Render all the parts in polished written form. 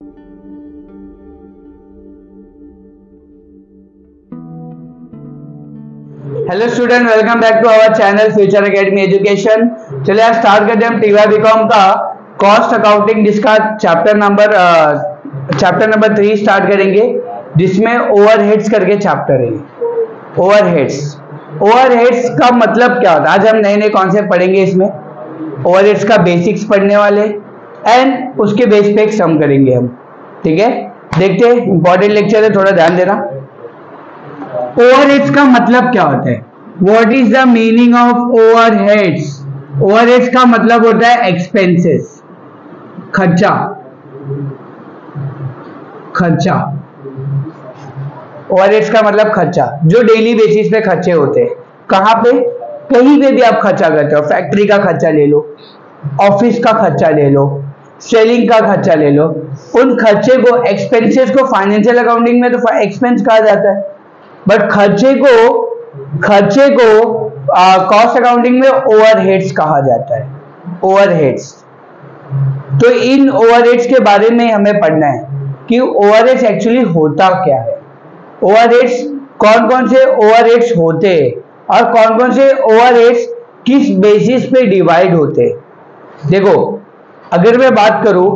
Hello student, welcome back to our channel future academy education. चलिए आज start करते हैं हम टीवाई बीकॉम का कॉस्ट अकाउंटिंग, जिसका चैप्टर नंबर 3 स्टार्ट करेंगे, जिसमें ओवरहेड्स करके चैप्टर है। ओवरहेड्स का मतलब क्या होता है, आज हम नए नए कॉन्सेप्ट पढ़ेंगे इसमें। ओवरहेड्स का बेसिक्स पढ़ने वाले एंड उसके बेस पे एक सम करेंगे हम। ठीक है, देखते हैं, इंपॉर्टेंट लेक्चर है, थोड़ा ध्यान देना। ओवरहेड्स का मतलब क्या होता है? What is the meaning of overheads? Overheads का मतलब होता है एक्सपेंसेस, खर्चा। ओवरहेड्स का मतलब खर्चा, जो डेली बेसिस पे खर्चे होते हैं। कहां पे? कहीं पे भी आप खर्चा करते हो। फैक्ट्री का खर्चा ले लो, ऑफिस का खर्चा ले लो, सेलिंग का खर्चा ले लो। उन खर्चे को, एक्सपेंसेस को फाइनेंशियल अकाउंटिंग में तो एक्सपेंस कहा जाता है, बट खर्चे को कॉस्ट अकाउंटिंग में ओवरहेड्स कहा जाता है। ओवरहेड्स, तो इन ओवरहेड्स के बारे में हमें पढ़ना है कि ओवरहेड्स एक्चुअली होता क्या है। ओवरहेड्स, कौन कौन से ओवरहेड्स होते हैं और कौन कौन से ओवरहेड्स किस बेसिस पे डिवाइड होते हैं। देखो, अगर मैं बात करूं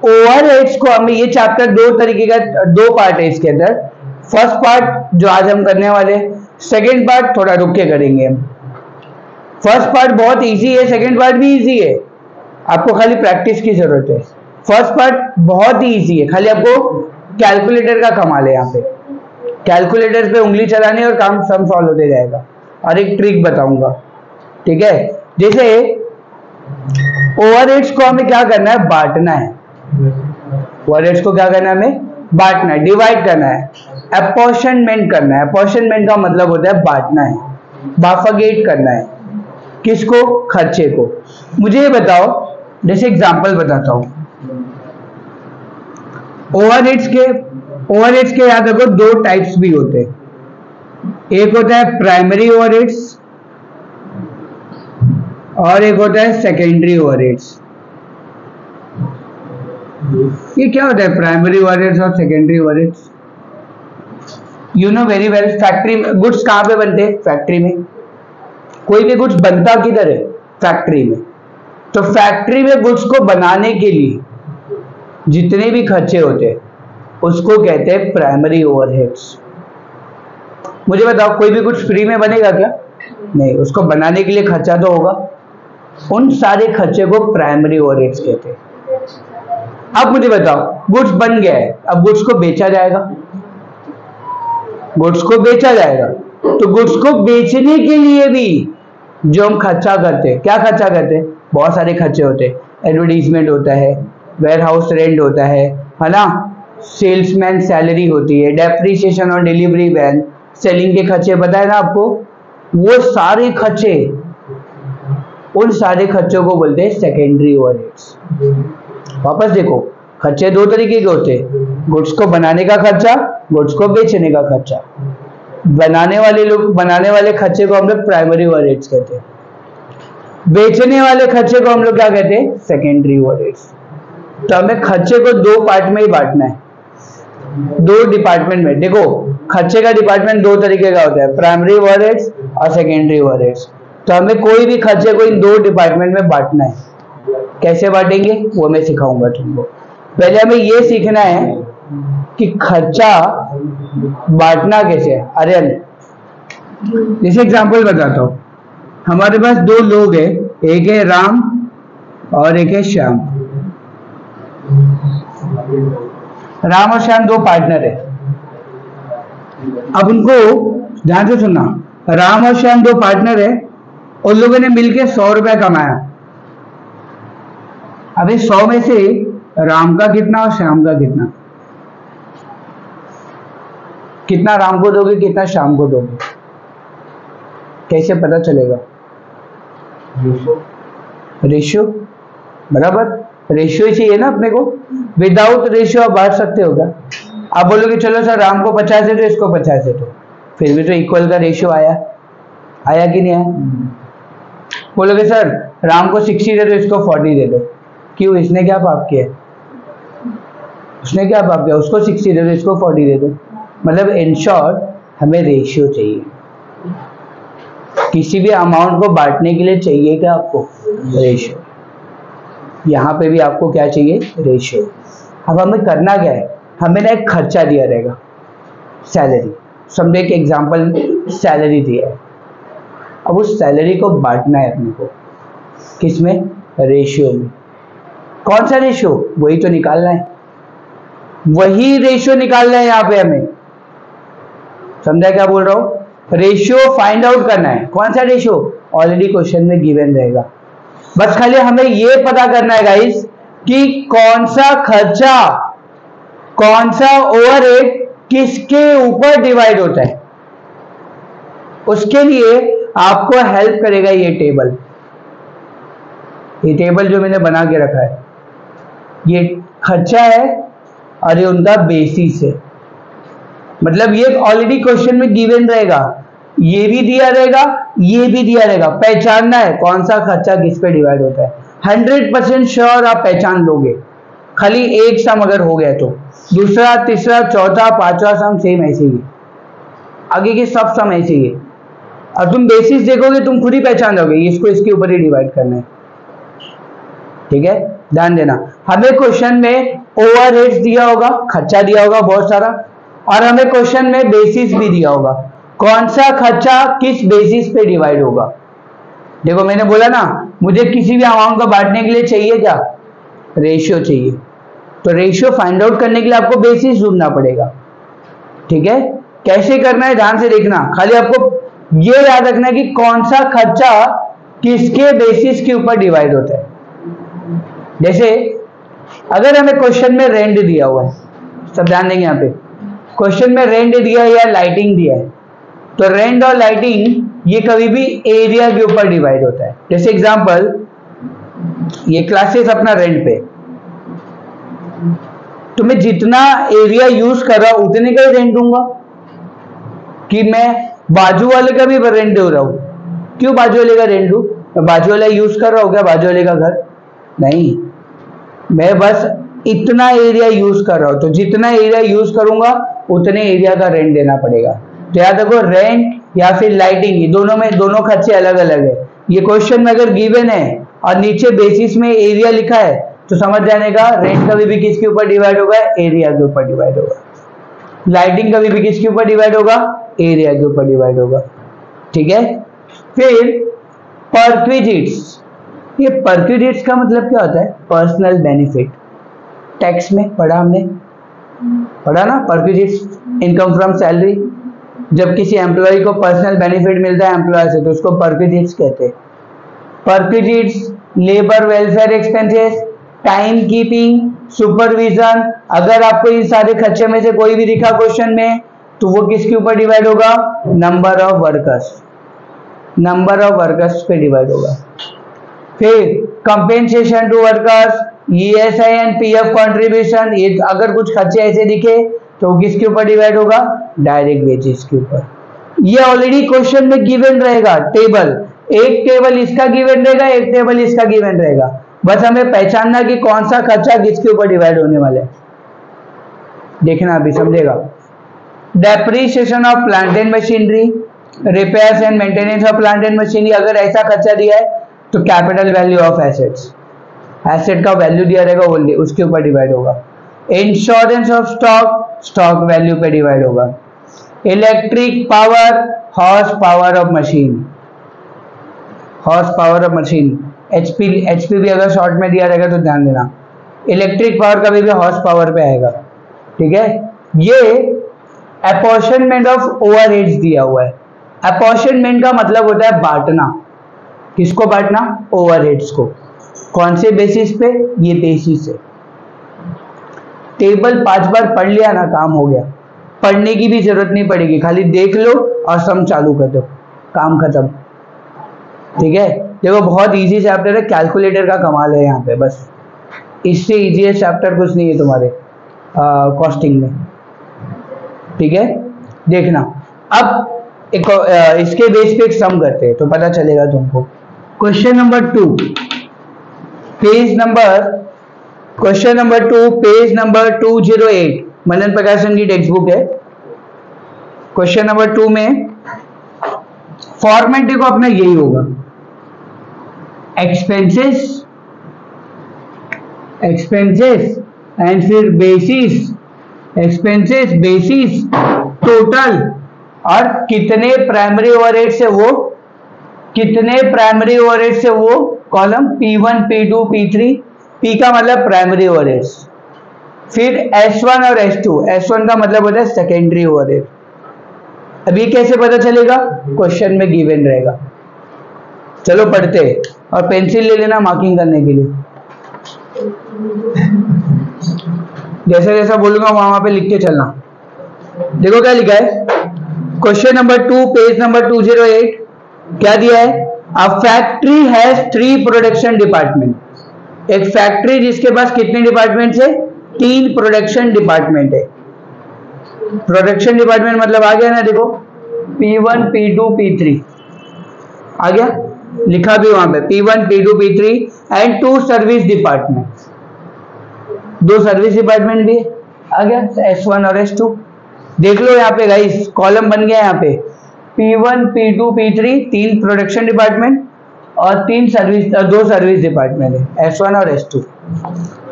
ओवरहेड्स को, हमें ये चैप्टर दो पार्ट है इसके अंदर। फर्स्ट पार्ट जो आज हम करने वाले, सेकेंड पार्ट थोड़ा रुक के करेंगे हम। फर्स्ट पार्ट बहुत इजी है, सेकेंड पार्ट भी इजी है, आपको खाली प्रैक्टिस की जरूरत है। फर्स्ट पार्ट बहुत ही इजी है, खाली आपको कैलकुलेटर का कमाल है। यहाँ पे कैलकुलेटर पे उंगली चलानी और काम सम सॉल्व होते जाएगा। और एक ट्रिक बताऊंगा, ठीक है? जैसे ओवरहेड्स को हमें क्या करना है? बांटना है। ओवरहेड्स को क्या करना है? हमें बांटना है, डिवाइड करना है, अपॉर्शनमेंट करना है। अपॉर्शनमेंट का मतलब होता है बांटना है, बाफागेट करना है। किसको? खर्चे को। मुझे ये बताओ, जैसे एग्जांपल बताता हूं, ओवरहेड्स के याद रखो दो टाइप्स भी होते हैं। एक होता है प्राइमरी ओवरहेड्स और एक होता है सेकेंडरी ओवरहेड्स। ये क्या होता है प्राइमरी ओवरहेड्स और secondary overheads? You know very well. Factory में गुड्स कहां पे बनते हैं? फैक्ट्री में। कोई भी गुड्स बनता किधर है? फैक्ट्री में। तो फैक्ट्री में गुड्स को बनाने के लिए जितने भी खर्चे होते हैं उसको कहते हैं प्राइमरी ओवरहेड्स। मुझे बताओ, कोई भी गुड्स फ्री में बनेगा क्या? नहीं, उसको बनाने के लिए खर्चा तो होगा। उन सारे खर्चे को प्राइमरी ओवरहेड्स कहते हैं। अब मुझे बताओ, गुड्स बन गया है, अब गुड्स को बेचा जाएगा। तो गुड्स को बेचने के लिए भी जो हम खर्चा करते हैं, क्या खर्चा करते हैं? बहुत सारे खर्चे होते हैं। एडवर्टीजमेंट होता है, वेयर हाउस रेंट होता है ना, सेल्समैन सैलरी होती है, डेप्रीसिएशन और डिलीवरी वैन, सेलिंग के खर्चे बताए ना आपको। वो सारे खर्चे, उन सारे खर्चों को बोलते हैं सेकेंडरी ओवरहेड्स। वापस देखो, खर्चे दो तरीके के होते हैं, गुड्स को बनाने का खर्चा, गुड्स को बेचने का खर्चा। बनाने वाले खर्चे को हम लोग प्राइमरी ओवरहेड्स कहते हैं, बेचने वाले खर्चे को हम लोग क्या कहते हैं? Secondary overheads. तो हमें खर्चे को दो पार्ट में ही बांटना है, दो डिपार्टमेंट में। देखो, खर्चे का डिपार्टमेंट दो तरीके का होता है, प्राइमरी ओवरहेड्स और सेकेंडरी ओवरहेड्स। तो हमें कोई भी खर्चे को इन दो डिपार्टमेंट में बांटना है। कैसे बांटेंगे वो मैं सिखाऊंगा तुमको। पहले हमें ये सीखना है कि खर्चा बांटना कैसे है। अरे जैसे एग्जांपल बताता हूं, हमारे पास दो लोग हैं, एक है राम और एक है श्याम। राम और श्याम दो पार्टनर है। अब उनको ध्यान से सुनना, राम और श्याम दो पार्टनर है, उन लोगों ने मिलकर 100 रुपया कमाया। अभी 100 में से राम का कितना और श्याम का कितना? कितना राम को दोगे, कितना श्याम को दोगे? कैसे पता चलेगा? रेशियो, बराबर। रेशियो ही चाहिए ना अपने को। विदाउट रेशियो आप बांट सकते हो क्या? आप बोलोगे चलो सर राम को 50 दे दो, इसको 50 दे दो, फिर भी तो इक्वल का रेशियो आया कि नहीं आया? बोलोगे सर राम को 60 दे दो, इसको 40 दे दो, क्यों? इसने क्या पाप किया? उसने क्या पाप किया, उसको 60 दे दो, इसको 40 दे दो। मतलब इन शॉर्ट हमें रेशियो चाहिए, किसी भी अमाउंट को बांटने के लिए चाहिए क्या आपको, रेशियो। यहाँ पे भी आपको क्या चाहिए, रेशियो। अब हमें करना क्या है, हमें ना एक खर्चा दिया रहेगा, सैलरी, समझे एक एग्जांपल सैलरी दिया है। अब उस सैलरी को बांटना है अपने को, किसमें, रेशियो में। कौन सा रेशियो, वही तो निकालना है, वही रेशियो निकालना है यहाँ पे हमें, समझा क्या बोल रहा हूँ, रेशियो फाइंड आउट करना है। कौन सा रेशियो, ऑलरेडी क्वेश्चन में गिवन रहेगा, बस खाली हमें ये पता करना है गाइस कि कौन सा खर्चा, कौन सा ओवरहेड किसके ऊपर डिवाइड होता है। उसके लिए आपको हेल्प करेगा ये टेबल, ये टेबल जो मैंने बना के रखा है, ये खर्चा है और ये उनका बेसिस है। मतलब ये ऑलरेडी क्वेश्चन में गिवन रहेगा, ये भी दिया रहेगा, ये भी दिया रहेगा। पहचानना है कौन सा खर्चा किस पे डिवाइड होता है। 100% श्योर आप पहचान लोगे, खाली एक सम अगर हो गया तो दूसरा, तीसरा, चौथा, पांचवा सम सेम ऐसे ही, आगे के सब सम ऐसे ही। और तुम बेसिस देखोगे तुम खुद ही पहचान जाओगे, इसको इसके ऊपर ही डिवाइड करना है। ठीक है, ध्यान देना, हमें क्वेश्चन में ओवरहेड्स दिया होगा, खर्चा दिया होगा बहुत सारा, और हमें क्वेश्चन में बेसिस भी दिया होगा, कौन सा खर्चा किस बेसिस पे डिवाइड होगा। देखो मैंने बोला ना, मुझे किसी भी अमाउंट को बांटने के लिए चाहिए क्या, रेशियो चाहिए। तो रेशियो फाइंड आउट करने के लिए आपको बेसिस ढूंढना पड़ेगा। ठीक है, कैसे करना है ध्यान से देखना, खाली आपको ये याद रखना है कि कौन सा खर्चा किसके बेसिस के ऊपर डिवाइड होता है। जैसे अगर हमें क्वेश्चन में रेंट दिया हुआ है, सब ध्यान देंगे यहाँ पे, क्वेश्चन में रेंट दिया है या लाइटिंग दिया है, तो रेंट और लाइटिंग ये कभी भी एरिया के ऊपर डिवाइड होता है। जैसे एग्जांपल, ये क्लासेस अपना रेंट पे, तो मैं जितना एरिया यूज कर रहा हूं उतने का ही रेंट दूंगा, कि मैं बाजू वाले का भी रेंट दे रहा हूं। क्यों बाजू वाले का रेंट दूं, मैं बाजू वाला यूज कर रहा हूं क्या बाजू वाले का घर, नहीं, मैं बस इतना एरिया यूज कर रहा हूं, तो जितना एरिया यूज करूंगा उतने एरिया का रेंट देना पड़ेगा। तो याद रखो, रेंट या फिर लाइटिंग दोनों में दोनों खर्चे अलग अलग है। ये क्वेश्चन में अगर गिवन है और नीचे बेसिस में एरिया लिखा है तो समझ जाने का रेंट कभी भी किसके ऊपर डिवाइड होगा, एरिया के ऊपर डिवाइड होगा। लाइटिंग कभी भी किसके ऊपर डिवाइड होगा, एरिया के ऊपर डिवाइड होगा। ठीक है, फिर परक्विजिट्स, ये परक्विजिट्स का मतलब क्या होता है, पर्सनल बेनिफिट। टैक्स में पढ़ा हमने, पढ़ा ना, परक्विजिट्स इनकम फ्रॉम सैलरी। जब किसी एम्प्लॉय को पर्सनल बेनिफिट मिलता है एम्प्लॉयर से तो उसको परक्विजिट्स कहते हैं। Perquisites, labour welfare expenses, time keeping, supervision, अगर आपको इन सारे खर्चे में से कोई भी दिखा क्वेश्चन में तो वो किसके ऊपर डिवाइड होगा, number of workers, number of workers पे डिवाइड होगा। फिर compensation to workers, ESI and PF contribution, ये अगर कुछ खर्चे ऐसे दिखे तो किसके ऊपर डिवाइड होगा, डायरेक्ट वेजेस के ऊपर। ये ऑलरेडी क्वेश्चन में गिवन रहेगा टेबल, एक टेबल इसका गिवन रहेगा, एक टेबल इसका गिवन रहेगा, बस हमें पहचानना कि कौन सा खर्चा किसके ऊपर डिवाइड होने वाला है। देखना अभी समझेगा। Depreciation of plant and machinery, repairs and maintenance of plant and machinery, अगर ऐसा खर्चा दिया है तो capital value of assets, asset का वैल्यू दिया रहेगा ओनली उसके ऊपर डिवाइड होगा। Insurance of stock, stock value पे डिवाइड होगा। Electric power, horse power of machine, horse power of machine, HP भी अगर शॉर्ट में दिया रहेगा तो ध्यान देना, इलेक्ट्रिक पावर का भी हॉर्स पावर पे आएगा। ठीक है, ये अपॉर्शनमेंट ऑफ ओवरहेड्स दिया हुआ है। अपॉर्शनमेंट का मतलब होता है बांटना, किसको बांटना, ओवरहेड्स को। कौन से बेसिस पे, ये बेसिस है। टेबल 5 बार पढ़ लिया ना, काम हो गया, पढ़ने की भी जरूरत नहीं पड़ेगी, खाली देख लो और सम चालू कर दो, काम खत्म। ठीक है, देखो बहुत इजी चैप्टर है, कैलकुलेटर का कमाल है यहाँ पे, बस इससे इजीएस्ट चैप्टर कुछ नहीं है तुम्हारे कॉस्टिंग में। ठीक है, देखना अब एक इसके बेस पे एक सम करते हैं तो पता चलेगा तुमको। Question number 2, page number question number 2 page number 208 मनन प्रकाशन की टेक्स्ट बुक है। क्वेश्चन नंबर 2 में फॉर्मेट देखो अपना यही होगा, एक्सपेंसेस एंड फिर बेसिस, एक्सपेंसेस बेसिस टोटल, और कितने प्राइमरी ओवरहेड से वो column P1 P2 P3, P का मतलब प्राइमरी ओवरहेड्स, फिर S1 और S2, S1 का मतलब होता है सेकेंडरी ओवरहेड। अभी कैसे पता चलेगा, क्वेश्चन में गिवन रहेगा। चलो पढ़ते, और पेंसिल ले लेना मार्किंग करने के लिए, जैसा जैसा बोलूंगा वहां पे लिख के चलना। देखो क्या लिखा है, क्वेश्चन नंबर 2 पेज नंबर 208, क्या दिया है, a factory has 3 production department. एक फैक्ट्री जिसके पास कितने डिपार्टमेंट है, 3 प्रोडक्शन डिपार्टमेंट है। प्रोडक्शन डिपार्टमेंट मतलब आ गया ना, देखो P1 P2 P3 आ गया, लिखा भी वहां पे P1 P2 P3 and 2 service department, 2 service department भी आ गया, S1 और S2। देख लो यहाँ पे गाइस, कॉलम बन गया यहाँ पे P1 P2 P3, 3 production department और 2 सर्विस डिपार्टमेंट है, S1 और S2।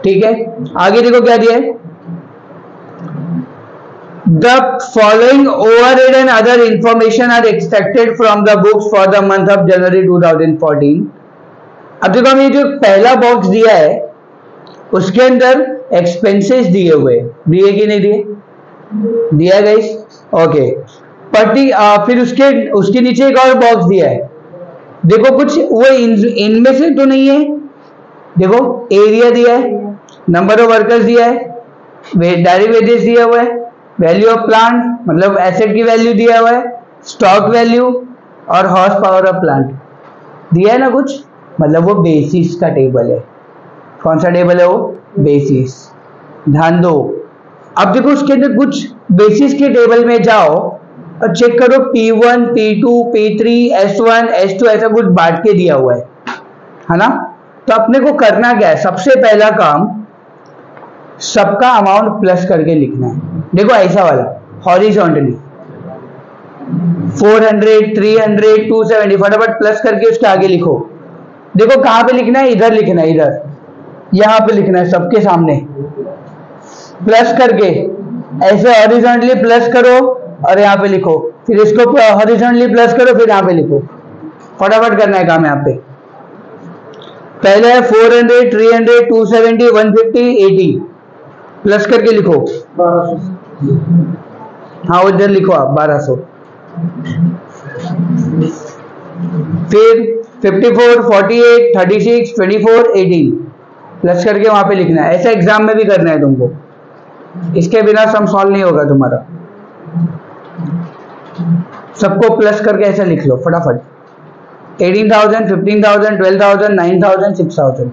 ठीक है, आगे देखो क्या दिया है, The following overhead and other information are extracted from the books for the month of January 2014। अब देखो हम ये जो पहला बॉक्स दिया है उसके अंदर एक्सपेंसेस दिए हुए, दिए कि नहीं दिए, दिया गाइस, ओके। फिर उसके नीचे एक और बॉक्स दिया है, देखो कुछ वो इनमें से तो नहीं है, देखो एरिया दिया है, नंबर ऑफ वर्कर्स दिया है, डायरेक्ट वेजेस दिया हुआ है, वैल्यू ऑफ प्लांट मतलब एसेट की वैल्यू दिया हुआ है, स्टॉक वैल्यू और हॉर्स पावर ऑफ प्लांट दिया है ना कुछ, मतलब वो बेसिस का टेबल है। कौन सा टेबल है वो, बेसिस। ध्यान दो, अब देखो उसके अंदर कुछ बेसिस के टेबल में जाओ और चेक करो P1 P2 P3 S1 S2 ऐसा कुछ बांट के दिया हुआ है ना। तो अपने को करना क्या है, सबसे पहला काम सबका अमाउंट प्लस करके लिखना है। देखो ऐसा वाला हॉरिजॉन्टली 400 300 270 फटाफट प्लस करके उसके आगे लिखो। देखो कहां पे लिखना है, इधर लिखना है, इधर यहां पे लिखना है, सबके सामने प्लस करके ऐसे हॉरिजॉन्टली प्लस करो और यहाँ पे लिखो, फिर इसको हॉरिजॉन्टली प्लस करो, फिर यहाँ पे लिखो। फटाफट करना है काम यहाँ पे। पहले है 400 300 270 150 80 प्लस करके लिखो 1200। हाँ उधर लिखो आप 1200। फिर 54 48 36 24 18 प्लस करके वहां पे लिखना है। ऐसा एग्जाम में भी करना है तुमको, इसके बिना सम सॉल्व नहीं होगा तुम्हारा। सबको प्लस करके ऐसा लिख लो फटाफट। 18,000 15,000 12,000 9,000 6,000।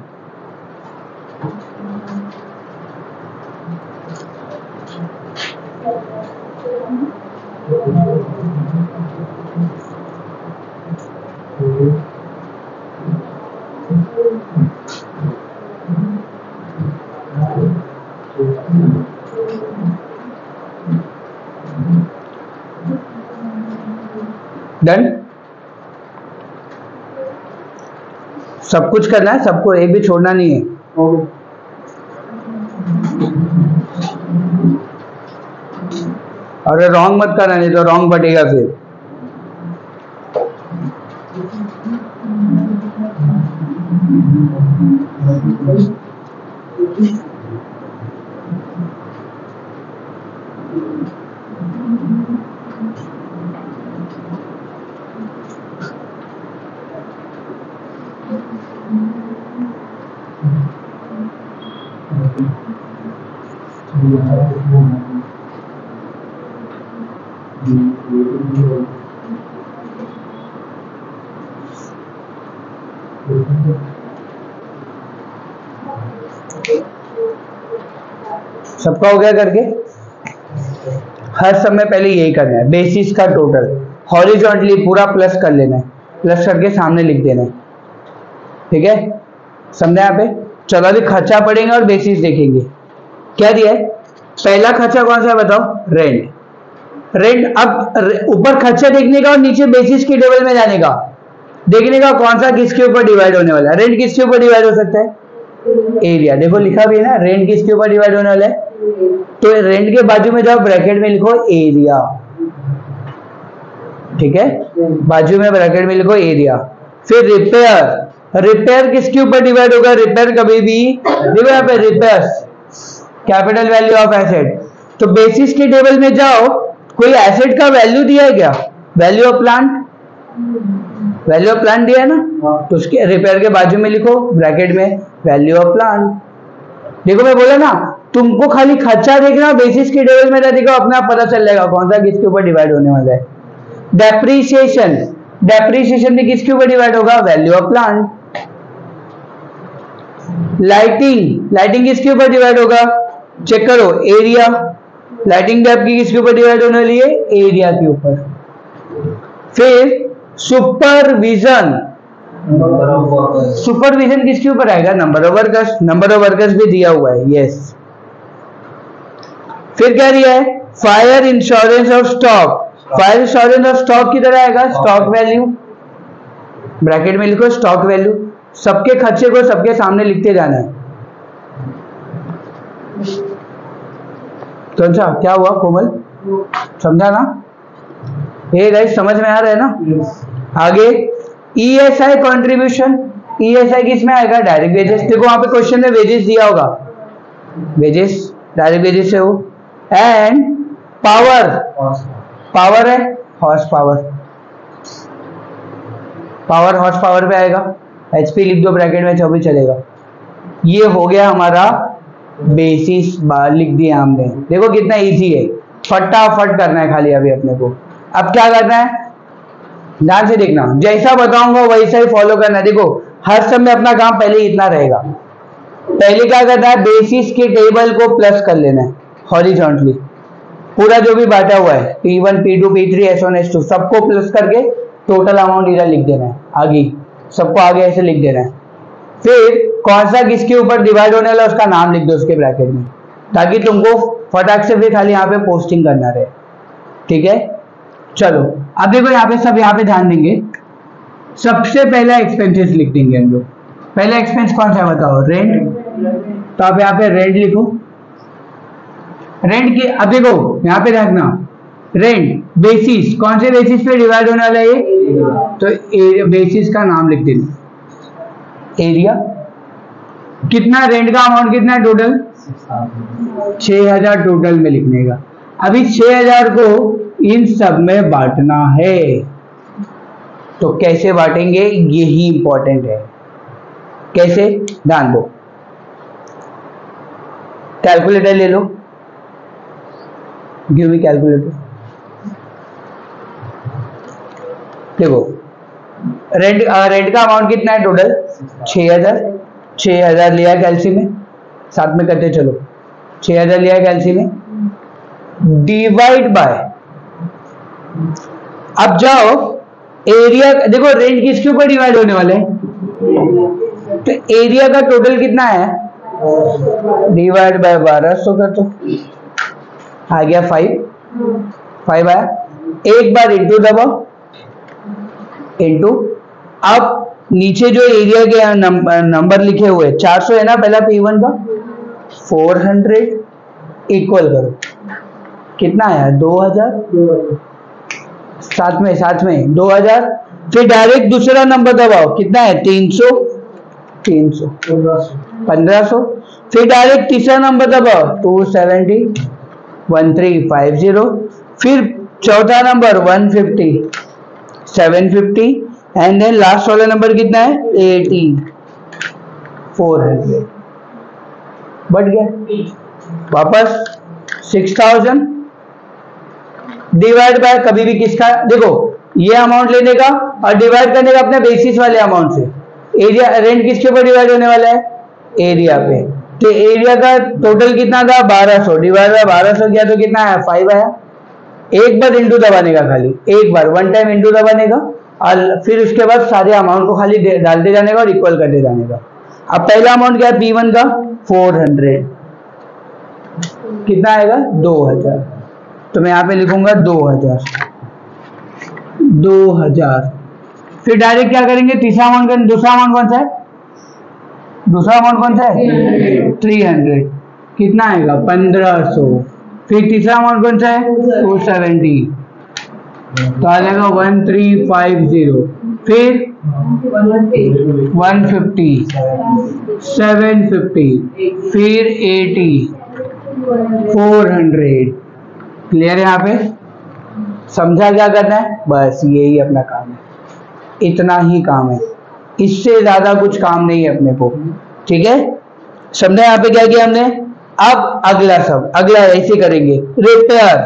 डन, सब कुछ करना है, सबको एक भी छोड़ना नहीं है। और रॉन्ग मत करना, नहीं तो रॉन्ग बटेगा फिर। सबका हो गया करके? हर समय पहले यही करना है, बेसिस का टोटल हॉरिजॉन्टली पूरा प्लस कर लेना है, प्लस करके सामने लिख देना है। ठीक है, समझे यहाँ पे? चलो अभी खर्चा पढ़ेंगे और बेसिस देखेंगे। क्या दिया है? पहला खर्चा कौन सा है बताओ? रेंट। रेंट। अब ऊपर खर्चा देखने का और नीचे बेसिस के टेबल में जाने का, देखने का कौन सा किसके ऊपर डिवाइड होने वाला है। रेंट किसके ऊपर डिवाइड हो सकता है? एरिया। देखो लिखा भी है ना, रेंट किसके ऊपर डिवाइड होने वाला है? तो रेंट के बाजू में जाओ, ब्रैकेट में लिखो एरिया। ठीक है, बाजू में ब्रैकेट में लिखो एरिया। फिर रिपेयर। रिपेयर किसके ऊपर डिवाइड होगा? रिपेयर कभी भी, देखो यहाँ पे repairs, capital value of asset. तो बेसिस के टेबल में जाओ, कोई एसेट का वैल्यू दिया है क्या? Value of plant, value of plant दिया है ना, तो उसके रिपेयर के बाजू में लिखो ब्रैकेट में वैल्यू ऑफ प्लांट। देखो मैं बोला ना, तुमको खाली खर्चा देखना, बेसिस के टेबल में देखो, अपने आप पता चल जाएगा कौन सा किसके ऊपर डिवाइड होने वाला है। डेप्रीसिएशन। डेप्रीसिएशन भी किसके ऊपर डिवाइड होगा? Value of plant. Lighting. Lighting किसके ऊपर डिवाइड होगा? चेक करो, एरिया। लाइटिंग भी आपकी किसके ऊपर डिवाइड होने वाली है? एरिया के ऊपर। फिर सुपरविजन। सुपरविजन किसके ऊपर आएगा? Number of workers. Number of workers भी दिया हुआ है, यस। फिर क्या दिया है? Fire insurance of stock. Fire insurance of stock की तरह आएगा स्टॉक वैल्यू, ब्रैकेट में लिखो स्टॉक वैल्यू। सबके खर्चे को सबके सामने लिखते जाना है। तो अच्छा क्या हुआ कोमल, समझा ना? ये गाइस समझ में आ रहा है ना? आगे ईएसआई कंट्रीब्यूशन। ईएसआई किस में आएगा? Direct wages. देखो वहां पे क्वेश्चन में वेजेस दिया होगा, वेजेस डायरेक्ट वेजेस से हो। And power. पावर है horse power, power horse power पे आएगा। एचपी लिख दो ब्रैकेट में, जो भी चलेगा। ये हो गया हमारा बेसिस बार, लिख दिया हमने। देखो कितना इजी है, फटाफट करना है खाली अभी अपने को। अब क्या करना है, ध्यान से देखना, जैसा बताऊंगा वैसा ही फॉलो करना है। देखो हर समय अपना काम पहले इतना रहेगा। पहले क्या करना है, बेसिस के टेबल को प्लस कर लेना है हॉरिजॉन्टली, पूरा जो भी बांटा हुआ है P1 P2 P3 S1 S2 सबको प्लस करके टोटल अमाउंट इधर लिख देना है। आगे सबको आगे ऐसे लिख देना है। फिर कौन सा किसके ऊपर डिवाइड होने वाला उसका नाम लिख दो उसके ब्रैकेट में, ताकि तुमको फटाक से भी खाली यहाँ पे पोस्टिंग करना रहे। ठीक है, चलो अब देखो यहाँ पे सब यहाँ पे ध्यान देंगे। सबसे पहला एक्सपेंसेस लिख देंगे हम लोग। पहला एक्सपेंस कौन सा है बताओ? रेंट। तो आप यहाँ पे रेंट लिखो। रेंट की अब देखो यहाँ पे रखना, रेंट बेसिस, कौन से बेसिस पे डिवाइड होने वाला है ये? तो बेसिस का नाम लिख देना, एरिया। कितना रेंट का अमाउंट कितना है टोटल? 6000 टोटल में लिखने का। अभी 6000 को इन सब में बांटना है, तो कैसे बांटेंगे यही इंपॉर्टेंट है। कैसे, ध्यान दो। कैलकुलेटर ले लो, गिव मी कैलकुलेटर। देखो रेंट का अमाउंट कितना है टोटल? 6000। 6000 लिया है कैलसी में, साथ में करते चलो। 6000 लिया है कैलसी में, डिवाइड बाय, अब जाओ एरिया। देखो रेंट किसके ऊपर डिवाइड होने वाले हैं? तो एरिया का टोटल कितना है? डिवाइड बाय 1200 कर दो, आ गया 5 आया। एक बार इंटू दबाओ, इंटू। अब नीचे जो एरिया के नंबर लिखे हुए 400 है ना पहला P1 का, 400 इक्वल करो, कितना आया? 2000। साथ में 2000। फिर डायरेक्ट दूसरा नंबर दबाओ, कितना है? 300 1500। फिर डायरेक्ट तीसरा नंबर दबाओ, 270 1350। फिर चौथा नंबर 150 750 एंड देन लास्ट वाला नंबर कितना है? 400। बढ़ गया वापस 6000 डिवाइड बाय, कभी भी किसका, देखो ये अमाउंट लेने का और डिवाइड करने का अपने बेसिस वाले अमाउंट से। एरिया, रेंट किसके ऊपर डिवाइड होने वाला है? एरिया पे। तो एरिया का टोटल कितना था? 1200 डिवाइड बाय 1200 किया तो कितना आया? 5 आया। एक बार इंटू दबाने का, खाली एक बार वन टाइम इंटू दबाने का, और फिर उसके बाद सारे अमाउंट को खाली डालते जाने का और इक्वल करते जाने का। अब पहला अमाउंट क्या है P1 का 400, कितना आएगा 2000, तो मैं यहाँ पे लिखूंगा 2000। फिर डायरेक्ट क्या करेंगे, तीसरा अमाउंट का दूसरा अमाउंट कौन सा है, दूसरा अमाउंट कौन सा है 300, कितना आएगा 1500। फिर तीसरा अमाउंट कौन सा है 270, तो आ जाएगा 1350। फिर 150, 750, फिर 80, 400। क्लियर है यहाँ पे, समझा क्या करना है, बस यही अपना काम है, इतना ही काम है, इससे ज्यादा कुछ काम नहीं है अपने को, ठीक है। समझा यहाँ पे क्या किया हमने। अब अगला अगला ऐसे करेंगे, रिपेयर।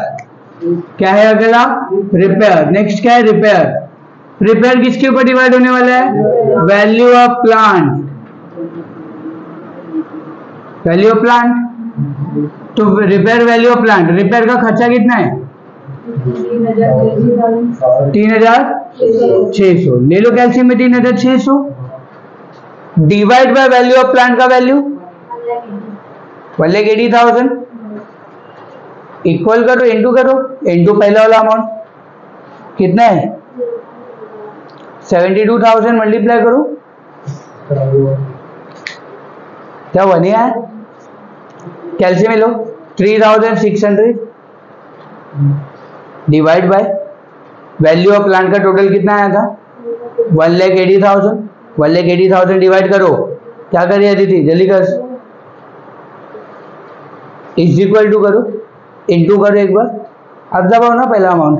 क्या है अगला, रिपेयर। नेक्स्ट क्या है, रिपेयर किसके ऊपर डिवाइड होने वाला है, value of plant, value of plant. तो repair value of plant, repair का खर्चा कितना है 3600, ले लो कैल्शियम में 3600, divide by value of plant का वैल्यू 1,80,000, इक्वल करो, इनटू करो, इनटू पहला वाला अमाउंट कितना है 72,000, मल्टीप्लाई करो, क्या बने यार, calcium low 3600 divide by value of plant का टोटल कितना आया था 1,80,000, 1,80,000 डिवाइड करो, क्या कर रही थी जल्दी कर, इज इक्वल टू करो, इनटू करो एक बार, अब दबाओ ना पहला अमाउंट,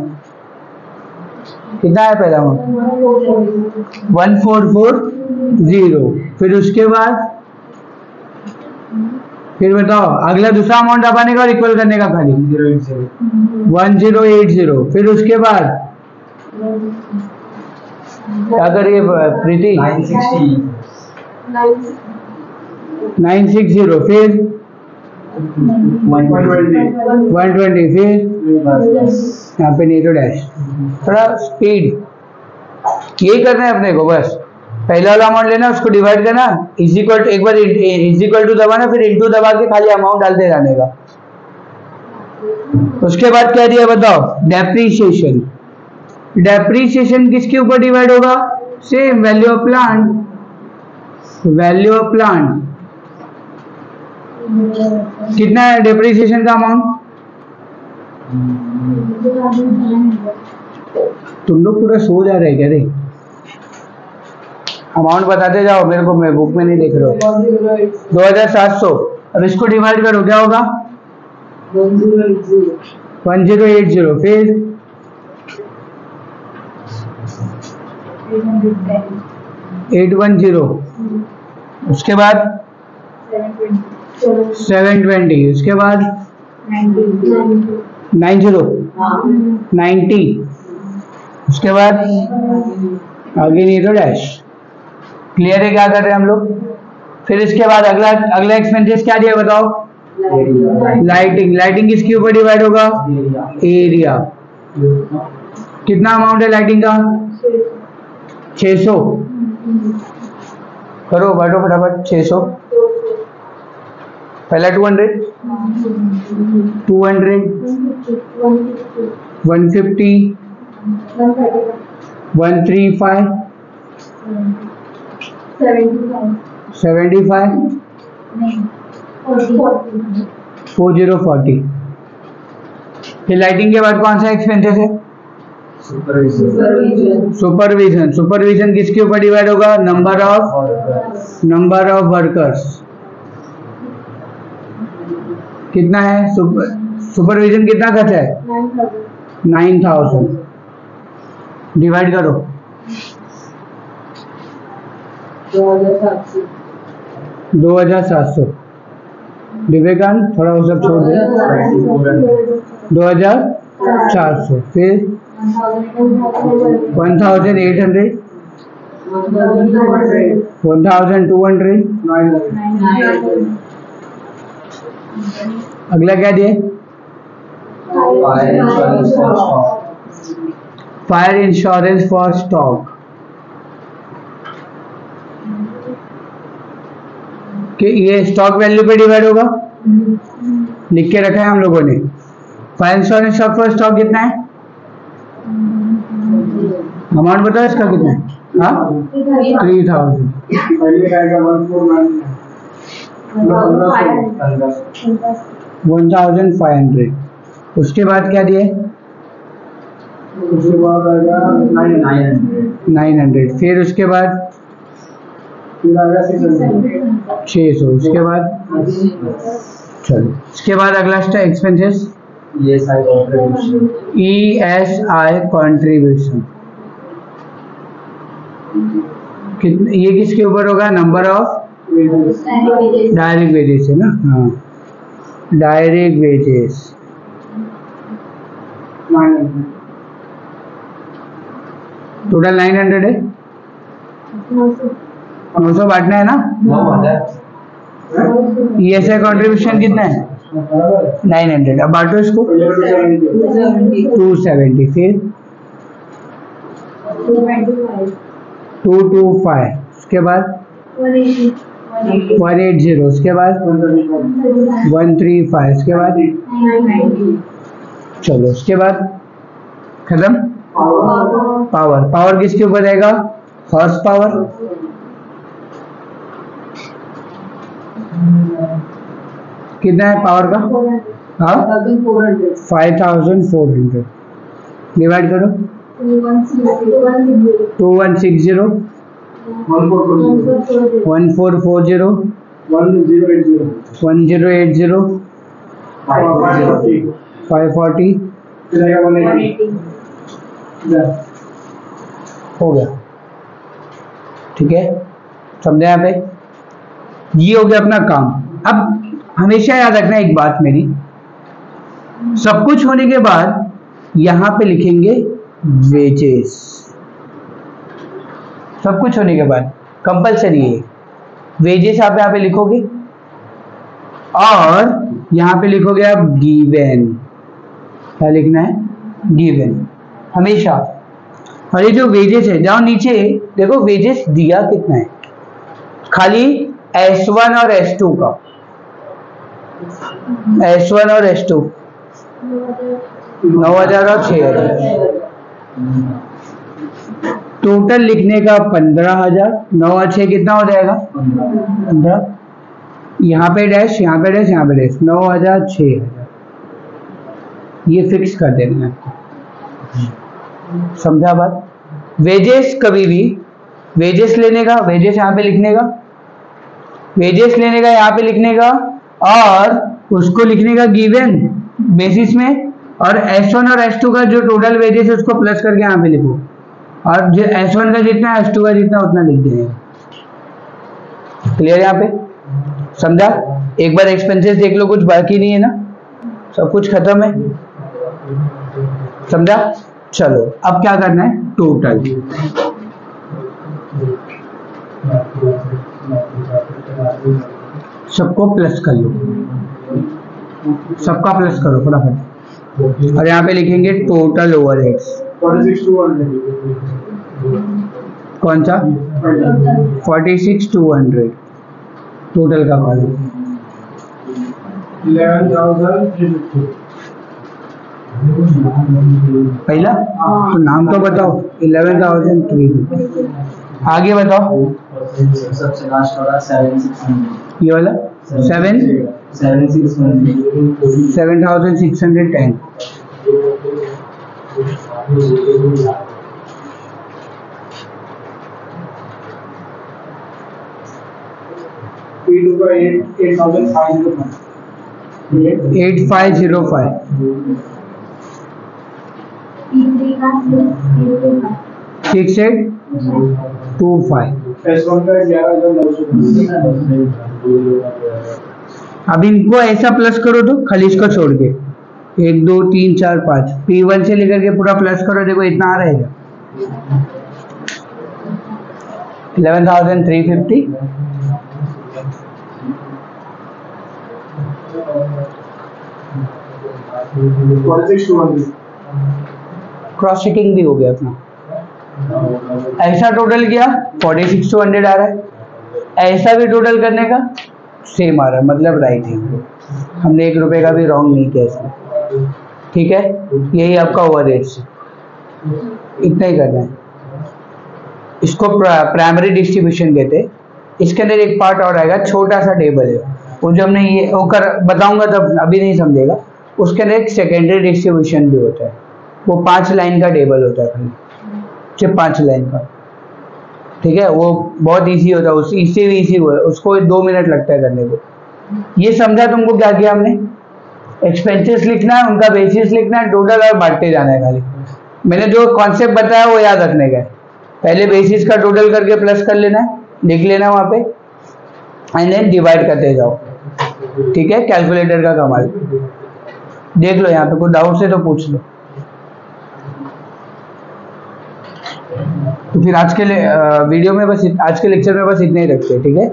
कितना है पहला अमाउंट 1440। फिर उसके बाद फिर बताओ अगला दूसरा अमाउंट दबाने का और इक्वल करने का खाली 1080। फिर उसके बाद क्या करिए प्रीति 960, फिर 120, फिर यहाँ पे नहीं तो डैश, थोड़ा स्पीड, यही करना है अपने को बस। पहला वाला अमाउंट लेना, उसको डिवाइड करना, इज इक्वल टू, एक बार इज इक्वल टू दबाना, फिर इनटू दबा के खाली अमाउंट डालते जाने का। उसके बाद क्या दिया बताओ, डेप्रीशिएशन। डेप्रीशिएशन किसके ऊपर डिवाइड होगा, same value of plant, value of plant कितना है डेप्रीशिएशन का अमाउंट, तुम लोग पूरा सो जा रहे क्या रे, अमाउंट बताते जाओ मेरे को, मैं बुक में नहीं देख रहा हूँ। 2700, अब इसको डिवाइड करो क्या होगा 1080, फिर 810, उसके बाद 720, उसके बाद 90, उसके बाद आगे नहीं तो डैश। क्लियर है क्या कर रहे हैं हम लोग। फिर इसके बाद अगला एक्सपेंसेस क्या दिया बताओ, लाइटिंग। लाइटिंग किसके ऊपर डिवाइड होगा, एरिया। कितना अमाउंट है लाइटिंग का 600, करो बांटो फटाफट 600, पहला 200, 150, 135, 75, 4040। फिर लाइटिंग के बाद कौन सा एक्सपेंसेस है, सुपरविजन। सुपरविजन किसके ऊपर डिवाइड होगा, नंबर ऑफ वर्कर्स। कितना है सुपरविजन, कितना खर्चा है 9000, डिवाइड करो 2700। विवेकानंद थोड़ा वो सब छोड़ दे, 2400, फिर 1800, 1200, अगला क्या दिए, फायर इंश्योरेंस फॉर स्टॉक। कि ये स्टॉक वैल्यू पे डिवाइड होगा, लिख के रखा है हम लोगों ने। फाइनेंस और स्टॉक फॉर स्टॉक कितना है, अमाउंट बताओ इसका कितना है? हाँ 3000, 1500। उसके बाद क्या दिए? उसके बाद आएगा 900। फिर उसके बाद फिर आएगा 600। उसके बाद चलो, उसके बाद अगला एक्सपेंसेस ESI कॉन्ट्रीब्यूशन। कितने, ये किसके ऊपर होगा? नंबर ऑफ डायरेक्ट वेजेस है ना। हाँ, डायरेक्ट वेजेस। टोटल 900 है, 900 बांटना है ना। ESI कॉन्ट्रीब्यूशन कितना है? 900। अब बांटो इसको 270। फिर 225। उसके बाद 180। उसके बाद 135। उसके बाद चलो, उसके बाद खत्म। पावर, पावर किसके ऊपर रहेगा? Horse power. कितना है पावर का? हाँ 5400। डिवाइड करो 2160, 1440, 1080, 540, हो गया। ठीक है, समझे यहाँ पे? ये हो गया अपना काम। अब हमेशा याद रखना एक बात मेरी, सब कुछ होने के बाद यहां पे लिखेंगे वेजेस। सब कुछ होने के बाद कंपलसरी है वेजेस, आप यहाँ पे लिखोगे और यहाँ पे लिखोगे आप गिवन। क्या लिखना है? गिवन हमेशा। और ये जो वेजेस है, जाओ नीचे देखो वेजेस दिया कितना है, खाली S1 और S2 का। S1 और S2 9000 और 6000। टोटल लिखने का 15000। 9 और 6 कितना हो जाएगा? 15। यहाँ पे डैश, यहाँ पे डैश, यहाँ पे डैश। 9000, 6000। ये फिक्स कर देना है आपको। समझा बात? वेजेस कभी भी वेजेस लेने का, वेजेस यहाँ पे लिखने का, वेजेस लेने का यहाँ पे लिखने का, और उसको लिखने का गिवन बेसिस में, और S1 और S2 का जो टोटल वेजेस है उसको प्लस करके यहाँ पे लिखो, और जो S1 का जितना S2 का जितना उतना लिख देंगे। क्लियर यहाँ पे? समझा? एक बार एक्सपेंसेस देख लो, कुछ बाकी नहीं है ना, सब कुछ खत्म है। समझा? चलो अब क्या करना है? टोटल सबको प्लस कर लो, सबका प्लस करो फटाफट। और यहाँ पे लिखेंगे टोटल ओवरहेड्स। 46,200। कौन सा? 46,200 टोटल का कॉलम। 11,350। पहला तो नाम तो बताओ। 11,350। आगे बताओ। सबसे लास्ट वाला 7,600। ये वाला 7,610। P2 का 8,505। 8505। सिक्स 825। S1 का 11,900। अब इनको ऐसा प्लस करो तो खाली इसको छोड़ के 1 2 3 4 5 P1 से लेकर के पूरा प्लस करो, देखो इतना आ रहेगा 11,350। क्रॉस चेकिंग भी हो गया अपना। ऐसा टोटल किया 46,200 आ रहा है, ऐसा भी टोटल करने का सेम आ रहा है, मतलब राइट है। हमने 1 रुपये का भी रॉन्ग नहीं किया इसमें, ठीक है। यही आपका ओवर रेट्स, इतना ही करना है। इसको प्राइमरी डिस्ट्रीब्यूशन कहते हैं। इसके अंदर एक पार्ट और आएगा, छोटा सा टेबल है वो, जो हमने ये वो कर बताऊंगा तब, अभी नहीं समझेगा। उसके अंदर एक सेकेंडरी डिस्ट्रीब्यूशन भी होता है, वो 5 लाइन का टेबल होता है, खाली सिर्फ 5 लाइन का, ठीक है। वो बहुत इजी होता है, इससे भी इजी हुआ है, उसको 2 मिनट लगता है करने को। ये समझा तुमको क्या किया हमने? एक्सपेंसेस लिखना है, उनका बेसिस लिखना है, टोटल और बांटते जाना है खाली। मैंने जो कॉन्सेप्ट बताया वो याद रखने का है। पहले बेसिस का टोटल करके प्लस कर लेना है, लिख लेना वहां पे, एंड देन डिवाइड करते जाओ, ठीक है। कैलकुलेटर का कमाल, देख लो यहाँ पे कोई डाउट है तो पूछ लो। तो फिर आज के वीडियो में बस आज के लेक्चर में बस इतने ही रखते हैं, ठीक है।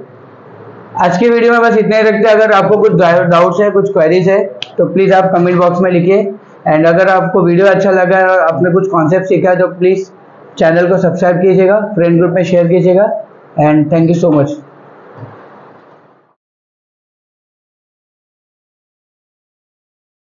आज के वीडियो में बस इतने ही रखते हैं। अगर आपको कुछ डाउट्स है, कुछ क्वेरीज है, तो प्लीज़ आप कमेंट बॉक्स में लिखिए। एंड अगर आपको वीडियो अच्छा लगा है और आपने कुछ कॉन्सेप्ट सीखा है तो प्लीज़ चैनल को सब्सक्राइब कीजिएगा, फ्रेंड ग्रुप में शेयर कीजिएगा। And thank you so much.